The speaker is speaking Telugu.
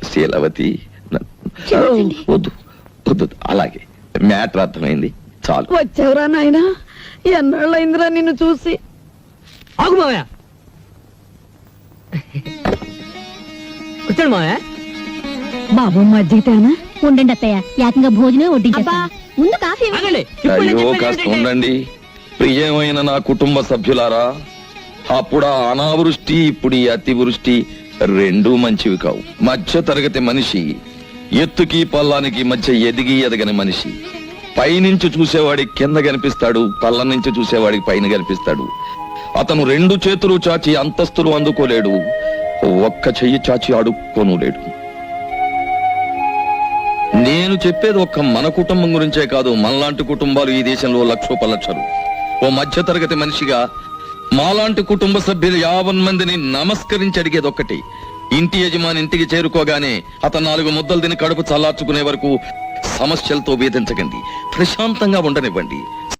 శీలవతి వద్దు వద్దు, అలాగే మ్యాటర్ అర్థమైంది, చాలు. వచ్చావురా నాయనా, ఎన్నాళ్ళైందిరా నిన్ను చూసి. ఆగు మావయ్య, కూర్చోండి మావయ్య. బాబు మజ్జిగితేనా? ఉండండి అత్తయ్య, ఏకంగా భోజనం వడ్డించేస్తా. ముందు కాఫీ ఆగండి, ఇప్పుడు నేను అయ్యో చెప్పేది కాస్త ఏంటంటే- ఉండండి. ప్రియమైన నా కుటుంబ సభ్యులారా, అప్పుడు ఆ అనావృష్టి, ఇప్పుడు ఈ అతివృష్టి రెండూ మంచివి కావు. మధ్య తరగతి మనిషి ఎత్తుకి పల్లానికి మధ్య ఎదిగి ఎదగని మనిషి. పైనుంచి చూసేవాడికి కింద కనిపిస్తాడు, పల్ల నుంచి చూసేవాడికి పైన కనిపిస్తాడు. అతను రెండు చేతులు చాచి అంతస్తులు అందుకోలేడు, ఒక్క చెయ్యి చాచి అడుక్కోను లేడు. నేను చెప్పేది ఒక్క మన కుటుంబం గురించే కాదు, మనలాంటి కుటుంబాలు ఈ దేశంలో లక్షోపలక్షలు. ఓ మధ్య తరగతి మనిషిగా మాలాంటి కుటుంబ సభ్యులు 50 మందిని నమస్కరించి అడిగేది ఒక్కటి: ఇంటి యజమాని ఇంటికి చేరుకోగానే అతను 4 ముద్దలు తిని కడుపు చల్లార్చుకునే వరకు సమస్యలతో వేధించకండి, ప్రశాంతంగా ఉండనివ్వండి.